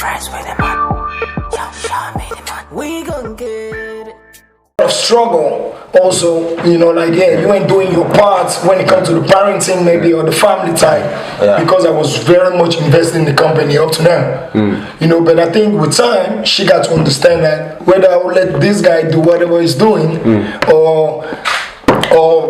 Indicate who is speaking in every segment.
Speaker 1: friends with him, man. Young Sean made him, man. We gon' get it.
Speaker 2: Of struggle also, you know, like you ain't doing your part when it comes to the parenting maybe or the family time, because I was very much invested in the company up to now, you know. But I think with time she got to understand that whether I will let this guy do whatever he's doing or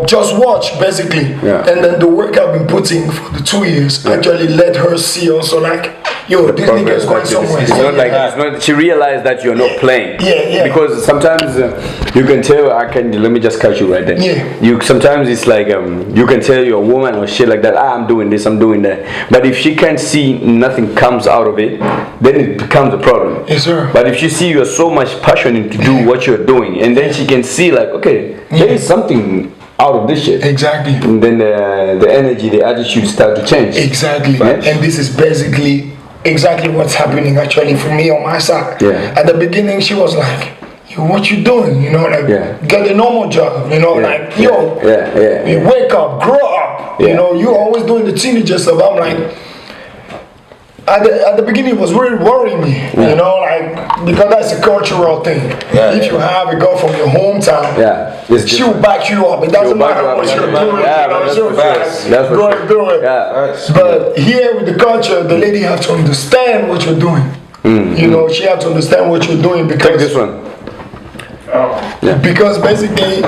Speaker 2: just watch basically, and then the work I've been putting for the 2 years actually let her see also like, yo, this nigga is going somewhere.
Speaker 3: It's not like it's not. She realized that you're not playing.
Speaker 2: Yeah.
Speaker 3: Because sometimes you can tell. Let me just catch you right there.
Speaker 2: Yeah.
Speaker 3: You sometimes it's like you can tell you're a woman or shit like that. I'm doing this. I'm doing that. But if she can't see nothing comes out of it, then it becomes a problem.
Speaker 2: Yes, sir.
Speaker 3: But if she see you're so much passionate to do what you're doing, and then she can see like, okay, there is something out of this shit.
Speaker 2: Exactly.
Speaker 3: And then the energy, the attitude start to change.
Speaker 2: Exactly.
Speaker 3: Right?
Speaker 2: And this is basically exactly what's happening actually for me on my side.
Speaker 3: Yeah.
Speaker 2: At the beginning she was like, yo, what you doing? You know, like get a normal job, you know, like yo, you wake up, grow up. You know, you always doing the teenager stuff. I'm like, at the beginning it was really worrying me, you know, like, because that's a cultural thing. If you have a girl from your hometown, she'll back you up. It doesn't matter what you're doing.
Speaker 3: That's
Speaker 2: go and do it. But here with the culture, the lady have to understand what you're doing. You know, she have to understand what you're doing because
Speaker 3: take this one.
Speaker 2: Because basically,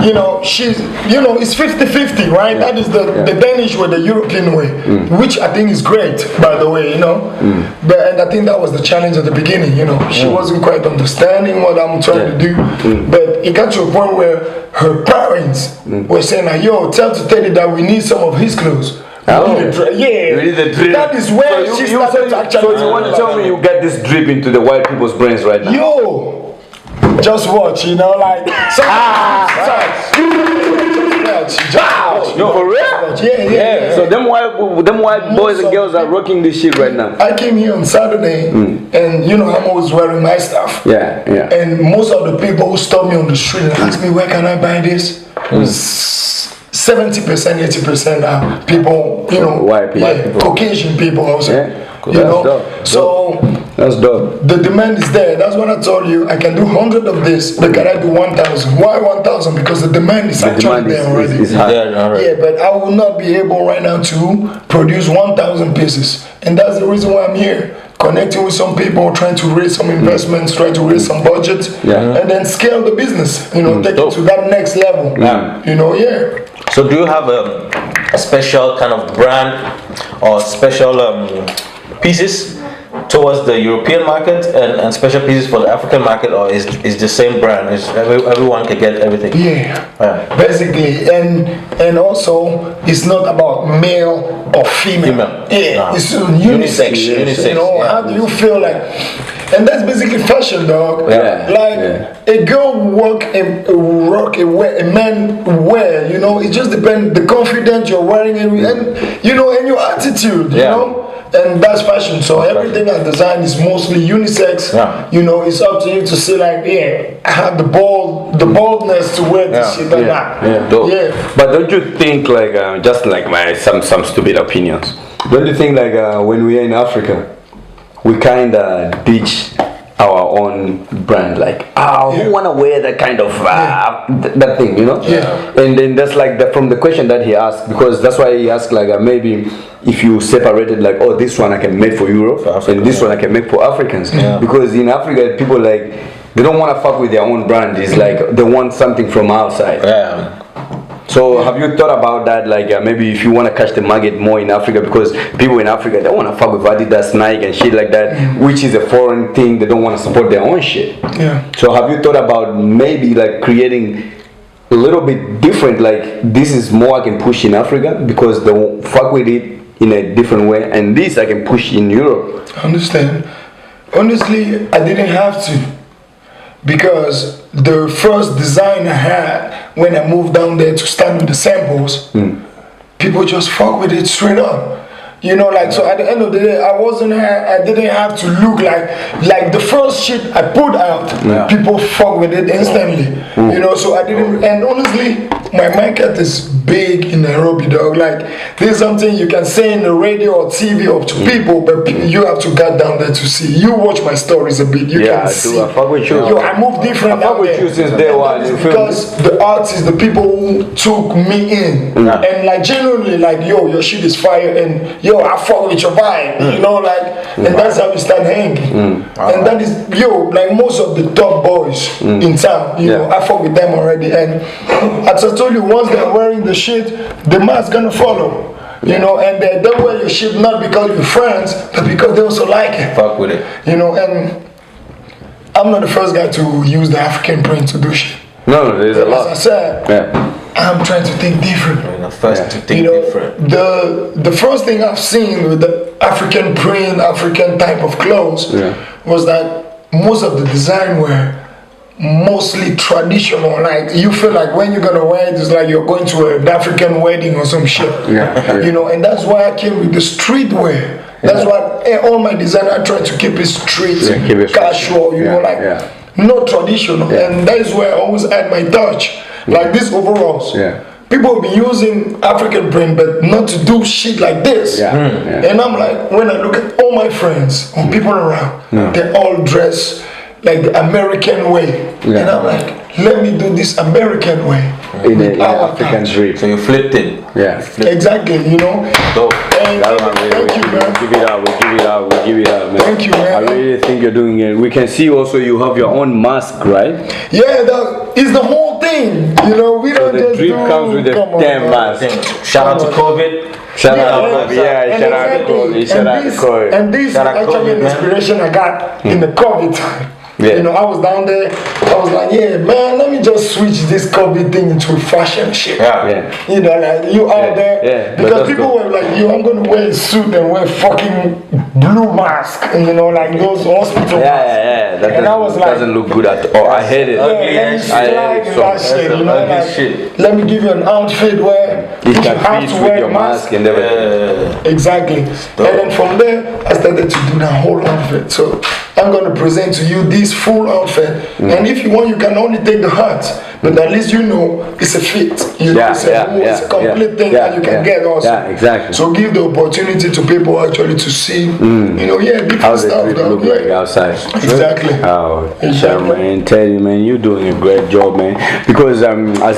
Speaker 2: you know, she's, you know, it's 50-50, right? That is the Danish way, the European way, which I think is great, by the way, you know. And I think that was the challenge at the beginning, you know. She wasn't quite understanding what I'm trying to do. But it got to a point where her parents were saying, like, yo, tell Teddy that we need some of his clothes. That is where she started to actually.
Speaker 3: So you want to tell me you get this drip into the white people's brains right now?
Speaker 2: Yo! Just watch, you know, like just watch.
Speaker 3: No, for real?
Speaker 2: Yeah.
Speaker 3: So them white boys and girls are rocking this shit right now.
Speaker 2: I came here on Saturday, and you know I'm always wearing my stuff. And most of the people who stop me on the street and ask me where can I buy this, 70%, 80% are people, you know,
Speaker 3: white people,
Speaker 2: Caucasian people also. You know,
Speaker 3: dope.
Speaker 2: So
Speaker 3: that's dope.
Speaker 2: The demand is there. That's what I told you. I can do 100 of this, but can I do 1,000? Why 1,000? Because the demand is actually there already. Yeah, but I will not be able right now to produce 1,000 pieces, and that's the reason why I'm here. Connecting with some people, trying to raise some investments, trying to raise some budget, and then scale the business. You know, take it to that next level. You know,
Speaker 4: So do you have a special kind of brand or special pieces towards the European market and special pieces for the African market, or is the same brand? Everyone can get everything?
Speaker 2: Basically, and also it's not about male or female. It's unisex. You know, how do you feel like? And that's basically fashion, dog. A girl will rock a man wear. You know, it just depends the confidence you're wearing, and you know, and your attitude. You know. And that's fashion. So everything I design is mostly unisex. You know, it's up to you to say like, I have the boldness to wear this shit or not.
Speaker 3: But don't you think like just like my some stupid opinions? Don't you think like when we are in Africa, we kind of ditch our own brand, like who wanna wear that kind of that thing, you know? And then that's like from the question that he asked, because that's why he asked like maybe if you separated like, oh, this one I can make for Europe and this one I can make for Africans, because in Africa people like they don't want to fuck with their own brand. It's like they want something from outside. So have you thought about that? Like maybe if you want to catch the market more in Africa, because people in Africa they want to fuck with Adidas, Nike and shit like that, which is a foreign thing. They don't want to support their own shit. So have you thought about maybe like creating a little bit different? Like this is more I can push in Africa because they won't fuck with it in a different way, and this I can push in Europe.
Speaker 2: I understand. Honestly, I didn't have to, because the first design I had when I moved down there to start with the samples, people just fuck with it straight up. You know, like, so at the end of the day, I didn't have to look like the first shit I put out, people fuck with it instantly. You know, so I didn't, and honestly, my market is big in Nairobi, dog. Like, there's something you can say in the radio or TV or to people, but you have to get down there to see. You watch my stories a bit, you can see.
Speaker 3: I fuck with you.
Speaker 2: Yo, I move different.
Speaker 3: I fuck with you since day one.
Speaker 2: Because the artists, the people who took me in, and like genuinely, like, yo, your shit is fire, and yo, I fuck with your vibe, you know, like, and that's how we start hanging. And that is, yo, like most of the top boys in town, you know, I fuck with them already. And as I told you, once they're wearing the shit, the mass gonna follow. You know, and they wear your shit not because you're friends, but because they also like it.
Speaker 4: Fuck with it.
Speaker 2: You know, and I'm not the first guy to use the African print to do shit.
Speaker 3: No, there's a lot.
Speaker 2: As I said, I'm trying to think different.
Speaker 4: First to think different.
Speaker 2: The first thing I've seen with the African print, African type of clothes was that most of the design were mostly traditional. Like, you feel like when you're gonna wear it, it's like you're going to an African wedding or some shit. You know, and that's why I came with the streetwear. That's why all my design I try to keep it street, casual, you know, like not traditional. And that is where I always add my touch. Like these overalls. People have been using African print, but not to do shit like this. And I'm like, when I look at all my friends or people around, they all dress like the American way. And I'm like, let me do this American way.
Speaker 3: In the African drip.
Speaker 4: So you flipped it.
Speaker 2: Exactly, you know.
Speaker 4: Dope.
Speaker 2: And thank you, man.
Speaker 3: We give it up, man.
Speaker 2: Thank you, man.
Speaker 3: I really think you're doing it. We can see also you have your own mask, right?
Speaker 2: Yeah, that is the whole thing. You know, we don't
Speaker 3: the
Speaker 2: just
Speaker 3: drip
Speaker 2: do,
Speaker 3: comes with the damn mask.
Speaker 4: Shout out to COVID.
Speaker 3: Shout out to COVID. Shout out to COVID.
Speaker 2: And this is actually an inspiration I got in the COVID time. You know, I was down there, I was like, yeah, man, let me just switch this COVID thing into fashion shit. You know, like, you out there, because people were like, yo, I'm gonna wear a suit and wear fucking blue mask, and you know, like those hospital masks.
Speaker 3: That
Speaker 2: and I was like,
Speaker 3: doesn't look good at all. I hate it.
Speaker 2: Let me give you an outfit where
Speaker 3: you can fit with your mask and everything.
Speaker 2: Exactly. And then from there, I started to do that whole outfit. So I'm gonna present to you this full outfit, and if you want, you can only take the hat, but at least you know it's a fit. You know, it's a complete thing that you can get also.
Speaker 3: Exactly.
Speaker 2: So give the opportunity to people actually to see, you know, different
Speaker 3: how
Speaker 2: stuff.
Speaker 3: How look like outside.
Speaker 2: Exactly.
Speaker 3: Oh, man, tell you, man, you're doing a great job, man. Because as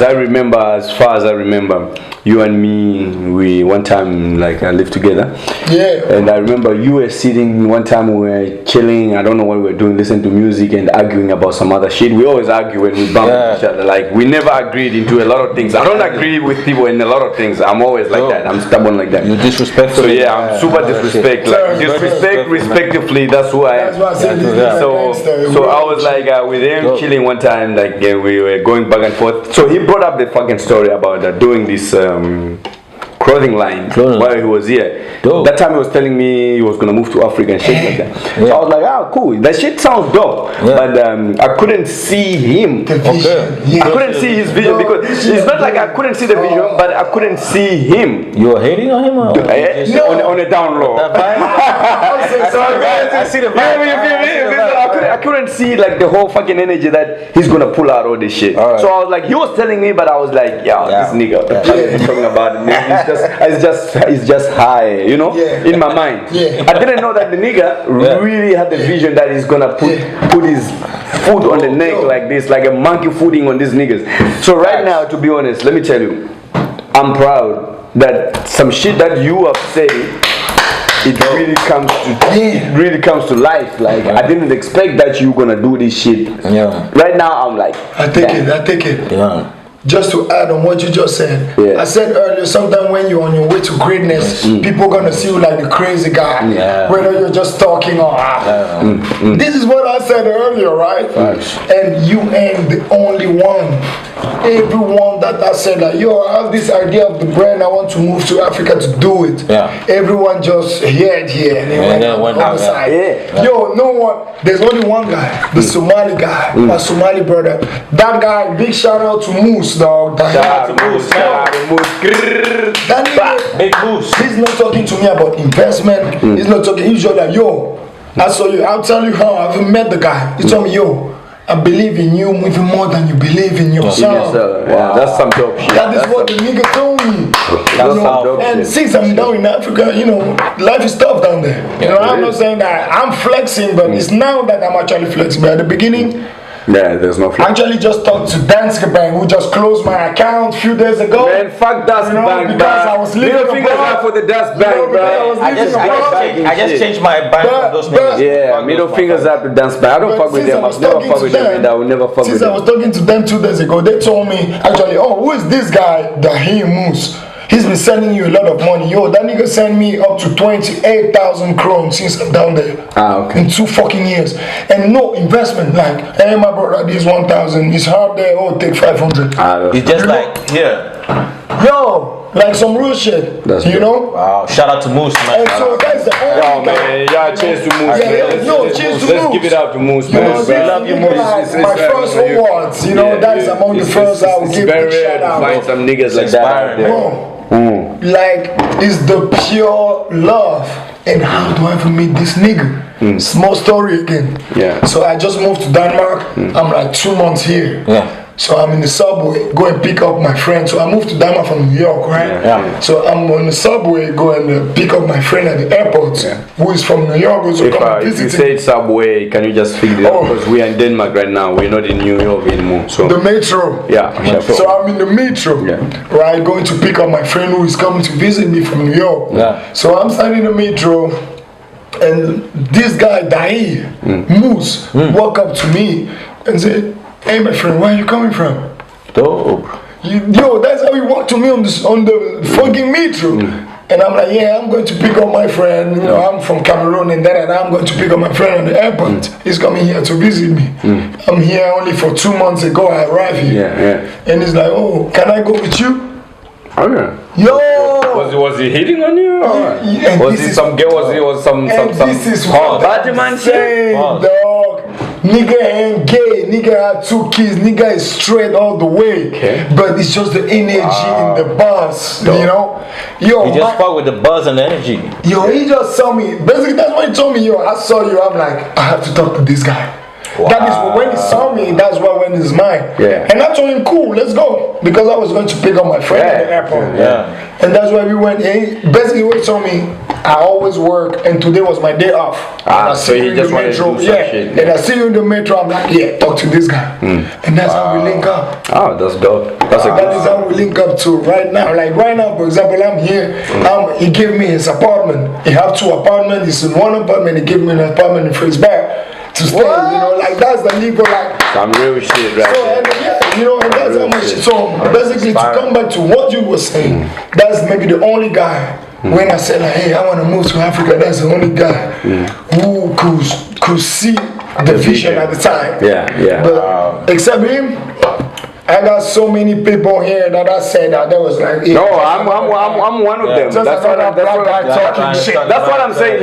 Speaker 3: far as I remember, you and me, we one time like lived together. And I remember you were sitting one time, we were chilling. I don't know what we were doing, listening to music and arguing about some other shit. We always argue when we bump each other. Like, we never agreed into a lot of things. I don't agree with people in a lot of things. I'm always like that. I'm stubborn like that.
Speaker 4: You're disrespectful.
Speaker 3: So I'm super disrespectful. Like, disrespect respectively. That's who I am. So I was like with him chilling one time. Like we were going back and forth. So he brought up the fucking story about doing this. Clothing line while he was here. That time he was telling me he was gonna move to Africa and shit like that. So I was like, cool. That shit sounds dope. But I couldn't see him. I couldn't see his vision because it's not like I couldn't see the vision, but I couldn't see him.
Speaker 4: You were hating on him? Or
Speaker 3: on a down low.
Speaker 4: I see the vibe.
Speaker 3: I couldn't see like the whole fucking energy that he's gonna pull out all this shit. So I was like, he was telling me, but I was like, this nigga, he's talking about it. It's just high, you know, in my mind. I didn't know that the nigga really had the vision that he's gonna put his foot on the neck like this, like a monkey footing on these niggas. So right now, to be honest, let me tell you, I'm proud that some shit that you have said, it really comes to life. Like, I didn't expect that you gonna do this shit. Right now, I'm like,
Speaker 2: I take it. Just to add on what you just said, I said earlier, sometimes when you're on your way to greatness, people gonna see you like the crazy guy, whether you're just talking or This is what I said earlier, right? And you ain't the only one. Everyone that I said like, yo, I have this idea of the brand, I want to move to Africa to do it. Everyone just heard it here and they went on the side. Yo, no one. There's only one guy, the Somali guy, my Somali brother. That guy, big shout out to Moose. Moose, dog.
Speaker 4: Shout out to Moose.
Speaker 2: That nigga,
Speaker 4: Big Moose.
Speaker 2: he's not talking to me about investment. He's not talking. He's just like, yo, I saw you. I'll tell you how I haven't met the guy. He told me, yo, I believe in you even more than you believe in yourself.
Speaker 3: Yeah, that's some dope shit.
Speaker 2: That is what the nigga told me.
Speaker 3: That's some dope
Speaker 2: And
Speaker 3: shit.
Speaker 2: since I'm down in Africa, you know, life is tough down there. You know, I'm not saying that I'm flexing, but it's now that I'm actually flexing. But at the beginning,
Speaker 3: yeah, there's no
Speaker 2: I
Speaker 3: flex.
Speaker 2: actually just talked to Danske Bank, who just closed my account a few days ago.
Speaker 3: Man, fuck Dust Bank,
Speaker 2: because I was living
Speaker 3: Middle fingers
Speaker 2: abroad.
Speaker 3: out for the Dust Bank,
Speaker 2: because I was
Speaker 3: bro.
Speaker 2: living
Speaker 4: I just changed my bank
Speaker 2: But-
Speaker 4: from those
Speaker 2: but-
Speaker 4: niggas.
Speaker 3: Yeah,
Speaker 4: Fuck
Speaker 3: middle
Speaker 4: those
Speaker 3: fingers
Speaker 4: motherfuckers.
Speaker 3: out to Dance Bank. I don't
Speaker 2: But
Speaker 3: fuck with
Speaker 2: since
Speaker 3: them.
Speaker 2: I was
Speaker 3: I've never
Speaker 2: talking
Speaker 3: fuck
Speaker 2: to
Speaker 3: with them,
Speaker 2: them-
Speaker 3: and I will never fuck with
Speaker 2: Since I was
Speaker 3: them.
Speaker 2: talking to them 2 days ago, they told me actually, oh, who is this guy, Dahim Moose? He's been sending you a lot of money. Yo, that nigga sent me up to 28,000 krones since I'm down there.
Speaker 3: Ah, okay.
Speaker 2: In 2 fucking years. And no investment. Like, hey, my brother, this 1,000. It's hard there. Oh, take 500.
Speaker 4: It's just like, here.
Speaker 2: Yo, like some real shit.
Speaker 3: That's
Speaker 2: you
Speaker 3: good.
Speaker 2: know?
Speaker 4: Wow, shout out to Moose, man.
Speaker 2: And so that's the only
Speaker 3: Yo,
Speaker 2: guy.
Speaker 3: man, y'all cheers to Moose,
Speaker 2: Yeah,
Speaker 3: man.
Speaker 2: no, cheers to
Speaker 3: Let's
Speaker 2: Moose.
Speaker 3: give it up to Moose,
Speaker 2: You know,
Speaker 3: man.
Speaker 2: this
Speaker 3: bro.
Speaker 4: love you,
Speaker 2: nigga,
Speaker 4: Moose.
Speaker 2: like my first awards, you know, that's among the first I would
Speaker 3: it's
Speaker 2: give
Speaker 3: very
Speaker 2: big
Speaker 3: rare
Speaker 2: shout
Speaker 3: to
Speaker 2: out.
Speaker 3: find some niggas like that out
Speaker 4: inspiring,
Speaker 3: there.
Speaker 2: Bro, like, it's the pure love. And how do I ever meet this nigga? Small story again.
Speaker 3: Yeah.
Speaker 2: So I just moved to Denmark. I'm like 2 months here.
Speaker 4: Yeah.
Speaker 2: So I'm in the subway, go and pick up my friend. So I moved to Denmark from New York, right?
Speaker 4: Yeah.
Speaker 2: So I'm on the subway, go and pick up my friend at the airport, who is from New York, also
Speaker 3: If,
Speaker 2: come
Speaker 3: if you
Speaker 2: visit
Speaker 3: say Subway, can you just figure it out?
Speaker 2: Oh.
Speaker 3: Because we are in Denmark right now. We're not in New York anymore. So
Speaker 2: the metro.
Speaker 3: yeah.
Speaker 2: So I'm in the metro,
Speaker 3: Yeah.
Speaker 2: right, going to pick up my friend who is coming to visit me from New York.
Speaker 4: Yeah.
Speaker 2: So I'm standing in the metro, and this guy, Dai, Moose, walk up to me and said, hey, my friend, where are you coming from?
Speaker 4: Dope.
Speaker 2: Yo, that's how he walked to me on the fucking metro. And I'm like, yeah, I'm going to pick up my friend. You know, I'm from Cameroon and I'm going to pick up my friend at the airport. He's coming here to visit me. I'm here only for 2 months ago. I arrived here.
Speaker 3: Yeah.
Speaker 2: And he's like, oh, can I go with you?
Speaker 3: Okay.
Speaker 2: Yo!
Speaker 3: Was he hitting on you?
Speaker 2: And
Speaker 3: Was
Speaker 2: this
Speaker 3: he
Speaker 2: is-
Speaker 3: some girl? Was he some
Speaker 2: this is what
Speaker 3: bad
Speaker 2: I'm
Speaker 3: man
Speaker 2: saying,
Speaker 4: Pause.
Speaker 2: dog. Nigga ain't gay. Nigga had 2 kids. Nigga is straight all the way.
Speaker 3: Okay.
Speaker 2: But it's just the energy in the bus, you know? Yo,
Speaker 4: You just fuck with the buzz and the energy.
Speaker 2: yo, he just saw me. Basically, that's what he told me. Yo, I saw you. I'm like, I have to talk to this guy. That is when he saw me. That's what went in his mind.
Speaker 3: Yeah.
Speaker 2: And I told him, cool, let's go, because I was going to pick up my friend at the airport.
Speaker 4: Yeah.
Speaker 2: And that's why we went. And he basically, what he told me, I always work, and today was my day off. And I
Speaker 3: so
Speaker 2: see
Speaker 3: he
Speaker 2: you in
Speaker 3: just
Speaker 2: the
Speaker 3: wanted to
Speaker 2: metro.
Speaker 3: do some
Speaker 2: Yeah.
Speaker 3: shit,
Speaker 2: And I see you in the metro. I'm like, yeah, talk to this guy. And that's how we link up.
Speaker 3: Oh, that's dope. That's a
Speaker 2: That
Speaker 3: good
Speaker 2: is how we link up to right now. Like right now, for example, I'm here. He gave me his apartment. He have 2 apartments. He's in 1 apartment. He gave me an apartment in Frisberg to stay. You know, like that's the legal like.
Speaker 3: some real shit right
Speaker 2: So
Speaker 3: there.
Speaker 2: and yeah, you know, and that's how much. So basically, to come back to what you were saying, that's maybe the only guy. When I said like, hey, I want to move to Africa, that's the only guy who could see the vision at the time.
Speaker 3: Yeah.
Speaker 2: But except him, I got so many people here that I said that there was like.
Speaker 3: No, I'm one of them.
Speaker 2: Just
Speaker 3: That's what
Speaker 2: another black guy talking shit.
Speaker 3: That's what I'm saying,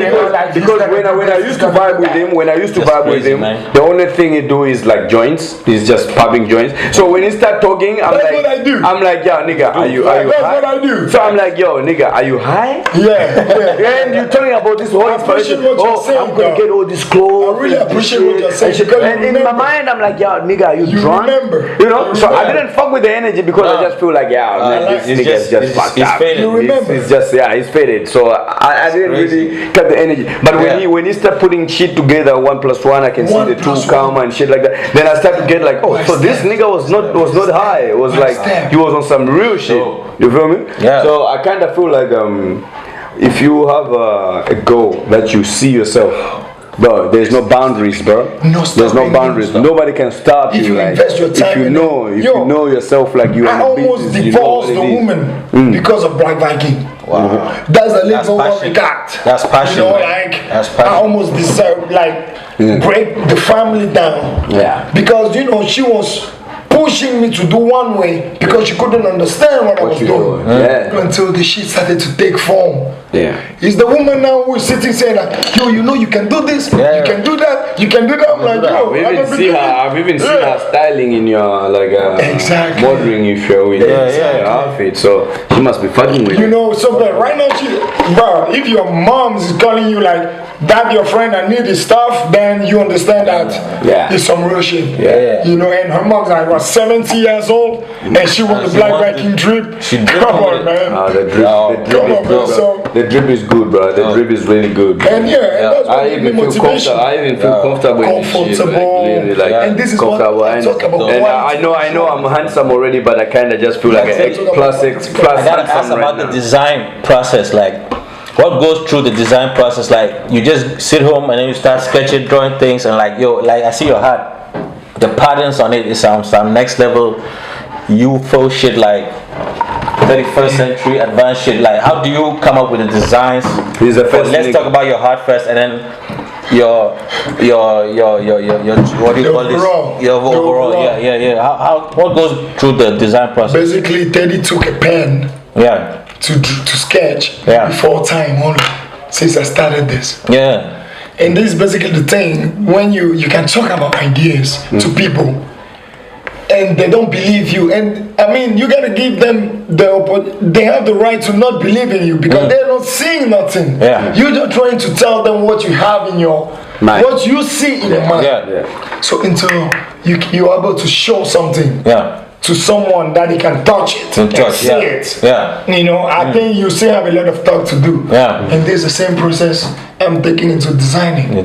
Speaker 3: because when I used to vibe with him,
Speaker 4: crazy, man.
Speaker 3: the only thing he do is like joints. He's just popping joints. So when he start talking, I'm
Speaker 2: That's
Speaker 3: like,
Speaker 2: what I do.
Speaker 3: I'm like, yeah, nigga, are you
Speaker 2: That's
Speaker 3: high?
Speaker 2: what I do.
Speaker 3: So I'm like, yo, nigga, are you high?
Speaker 2: Yeah.
Speaker 3: And you're talking about this whole
Speaker 2: I appreciate
Speaker 3: inspiration.
Speaker 2: what you're saying,
Speaker 3: I'm gonna
Speaker 2: dog.
Speaker 3: get all this clothes.
Speaker 2: I really
Speaker 3: and
Speaker 2: appreciate
Speaker 3: this
Speaker 2: what you're
Speaker 3: shit
Speaker 2: saying,
Speaker 3: and shit.
Speaker 2: because you
Speaker 3: And in my
Speaker 2: remember.
Speaker 3: mind, I'm like, yo, nigga, are you
Speaker 2: You
Speaker 3: drunk?
Speaker 2: remember.
Speaker 3: You know?
Speaker 2: You
Speaker 3: So I
Speaker 2: remember.
Speaker 3: didn't fuck with the energy because I just feel like, yeah, man, this
Speaker 4: It's
Speaker 3: nigga's just
Speaker 4: it's
Speaker 3: fucked
Speaker 4: it's
Speaker 3: up.
Speaker 4: faded.
Speaker 2: You remember.
Speaker 3: It's just he's faded. So I didn't
Speaker 4: crazy.
Speaker 3: really cut the energy. But
Speaker 4: Yeah.
Speaker 3: when he start putting shit together, 1+1, I can see
Speaker 2: 1
Speaker 3: the 2
Speaker 2: plus
Speaker 3: come
Speaker 2: 1.
Speaker 3: and shit like that. Then I start to get like, oh, so this
Speaker 2: step.
Speaker 3: nigga was not high. It was like
Speaker 2: step.
Speaker 3: he was on some real shit. You feel me?
Speaker 4: Yeah.
Speaker 3: So I kind of feel like if you have a goal that you see yourself. Bro, there's no boundaries, bro.
Speaker 2: No
Speaker 3: there's no
Speaker 2: stopping.
Speaker 3: boundaries. Nobody can stop
Speaker 2: If you
Speaker 3: like,
Speaker 2: invest your time
Speaker 3: if you
Speaker 2: in
Speaker 3: know,
Speaker 2: it.
Speaker 3: if
Speaker 2: Yo,
Speaker 3: you know yourself, like you.
Speaker 2: I almost divorced the woman because of Black Viking.
Speaker 4: Wow.
Speaker 2: That's a
Speaker 4: That's
Speaker 2: little what
Speaker 4: passion.
Speaker 2: we got.
Speaker 4: That's passion,
Speaker 2: You know,
Speaker 4: man.
Speaker 2: like
Speaker 4: That's passion.
Speaker 2: I almost deserve break the family down.
Speaker 3: Yeah.
Speaker 2: Because you know she was pushing me to do one way because she couldn't understand what I was
Speaker 3: you
Speaker 2: doing.
Speaker 3: doing. Yeah.
Speaker 2: Until the shit started to take form.
Speaker 3: Yeah.
Speaker 2: It's the woman now who is sitting saying that, yo, you know you can do this, you can do that, you can do that. I'm like, yo,
Speaker 3: I've even seen her styling in your
Speaker 2: exactly
Speaker 3: modeling if you're with your outfit. So she must be fucking with
Speaker 2: you know, so but right now bro, if your mom is calling you like that your friend I need this stuff, then you understand that it's some real shit. You know, and her mom's like what 70 years old and she wants the black Viking drip. Come on, man.
Speaker 3: The drip is good, bro. The drip is really good.
Speaker 2: And that's
Speaker 3: I even feel comfortable.
Speaker 2: And this is what I talk about.
Speaker 3: And I know I'm handsome already, but I kind of just feel like an plus
Speaker 4: I gotta ask about the design process, like what goes through the design process. Like you just sit home and then you start sketching, drawing things, and like like I see your hat, the patterns on it is some next level UFO shit, like 31st century advanced shit. Like how do you come up with the designs? Let's talk about your heart first, and then your what do you call this? Your overall. How what goes through the design process?
Speaker 2: Basically, Teddy took a pen. To sketch before time only since I started this. And this is basically the thing when you can talk about ideas to people and they don't believe you, and I mean you gotta give them they have the right to not believe in you because they're not seeing nothing. You're just trying to tell them what you have in your mind, what you see in your mind. So until you're able to show something to someone that he can touch it and see it. You know, I think you still have a lot of talk to do. And there's the same process I'm taking into designing.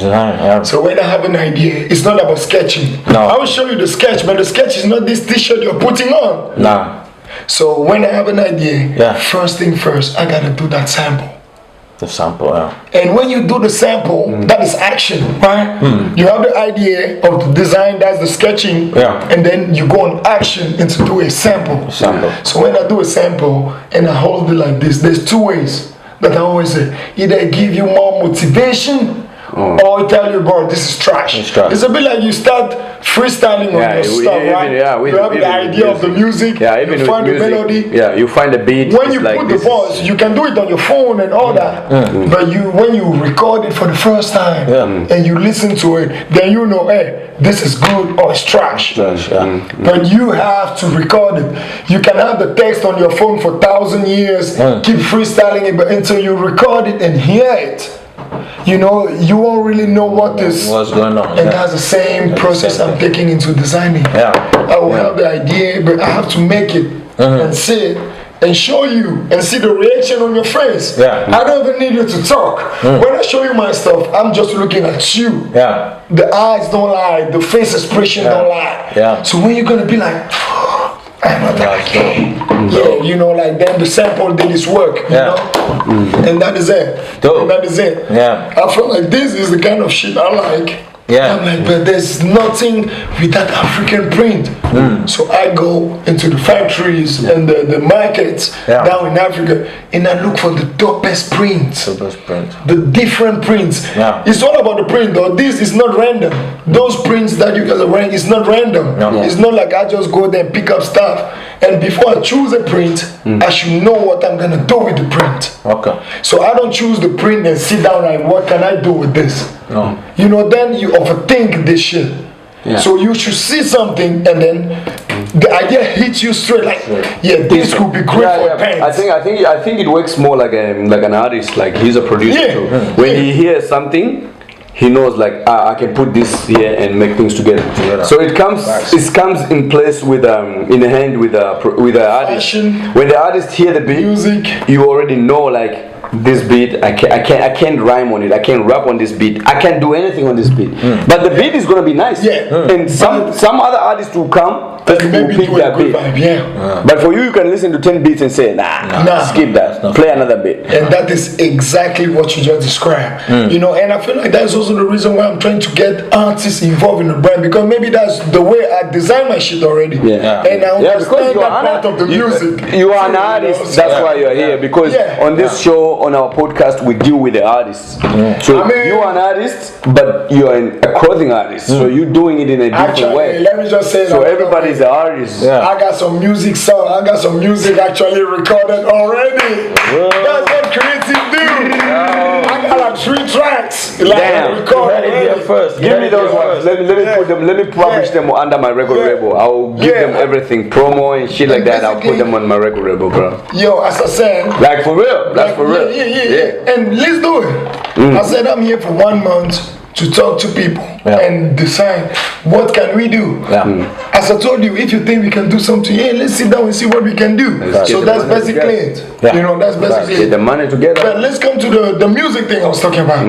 Speaker 2: So when I have an idea, it's not about sketching. I will show you the sketch, but the sketch is not this t-shirt you're putting on. So when I have an idea, first thing first, I gotta do that sample.
Speaker 4: The sample,
Speaker 2: And when you do the sample, that is action, right? You have the idea of the design, that's the sketching, and then you go on action into do a sample. So when I do a sample and I hold it like this, there's two ways that I always say. Either I give you more motivation or I tell you, bro, this is trash. It's a bit like you start freestyling on your stuff, right? You have the idea of the music, you find the melody,
Speaker 3: you find the beat.
Speaker 2: When you put the voice, you can do it on your phone and all that. But when you record it for the first time and you listen to it, then you know, hey, this is good or it's trash. But you have to record it. You can have the text on your phone for 1,000 years, keep freestyling it, but until you record it and hear it, you know, you won't really know what's
Speaker 4: going on.
Speaker 2: And that's the same process I'm taking into designing. I will have the idea, but I have to make it and see it and show you and see the reaction on your face. I don't even need you to talk. When I show you my stuff, I'm just looking at you. The eyes don't lie, the face expression don't lie. So when you're gonna be like, I'm not that guy. You know, like then the sample did its work, you know? And that is it. And that is it. I feel like this is the kind of shit I like. I'm like, but there's nothing with that African print. So I go into the factories and the markets down in Africa and I look for the dopest prints. The different prints. It's all about the print though. This is not random. Those prints that you guys are wearing, it's not random. It's not like I just go there and pick up stuff. And before I choose a print, I should know what I'm gonna do with the print. So I don't choose the print and sit down like, what can I do with this? You know, then you overthink this shit. So you should see something and then the idea hits you straight like, this could be great for pants.
Speaker 3: I think it works more like an artist, like he's a producer too. When he hears something, he knows like I can put this here and make things together. So it comes in place with in the hand with the artist. When the artist hear the beat, music, you already know like this beat I can't rhyme on it, I can't rap on this beat, I can't do anything on this beat. But the beat is gonna be nice. And some other artists will come will pick that beat. But for you can listen to 10 beats and say nah, skip that, play another beat.
Speaker 2: And that is exactly what you just described. You know, and I feel like that's also the reason why I'm trying to get artists involved in the brand, because maybe that's the way I design my shit already. And I understand that part of the music.
Speaker 3: You are an artist, that's why you're here, because on this show, on our podcast we deal with the artists. So you're an artist, but you're a clothing artist. So you're doing it in a different way.
Speaker 2: Let me just say
Speaker 3: so everybody's an artist.
Speaker 2: Yeah. I got some music I got some music actually recorded already. That's what creative do. I got like 3 tracks. Recorded
Speaker 4: here first.
Speaker 3: Give me those ones. Let me put them. Let me publish them under my record label. I'll give them everything, promo and shit like that. I'll put them on my record label, bro.
Speaker 2: Yo, as I said,
Speaker 3: like for real. That's for real.
Speaker 2: Yeah. And let's do it. I said I'm here for 1 month to talk to people and decide what can we do. As I told you, if you think we can do something, let's sit down and see what we can do. So that's basically it. You know, that's basically
Speaker 3: get the money together.
Speaker 2: But let's come to the music thing I was talking about.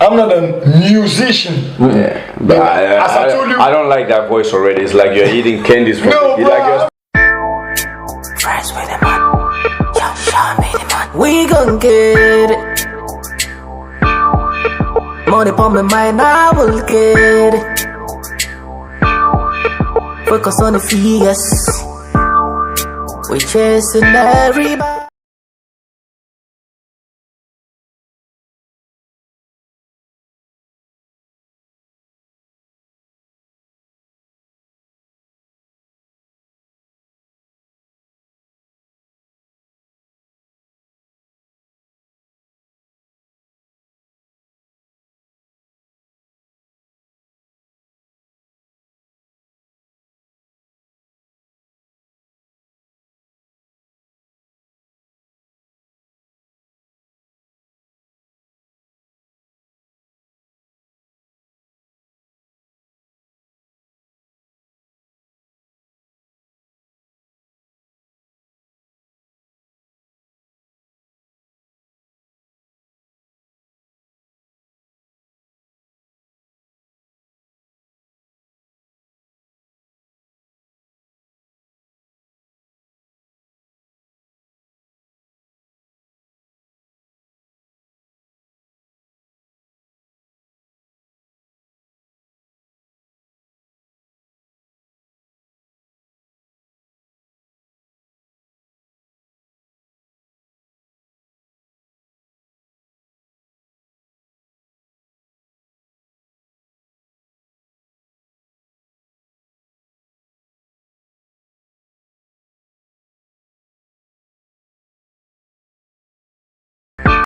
Speaker 2: I'm not a musician.
Speaker 3: But as I told you, I don't like that voice already. It's like you're eating candies from
Speaker 2: no,
Speaker 3: like
Speaker 1: Friends with the man. Yo, show me the man. We gon' get it. Money on my mind, I will get it. Focus on the figures. We chasing everybody.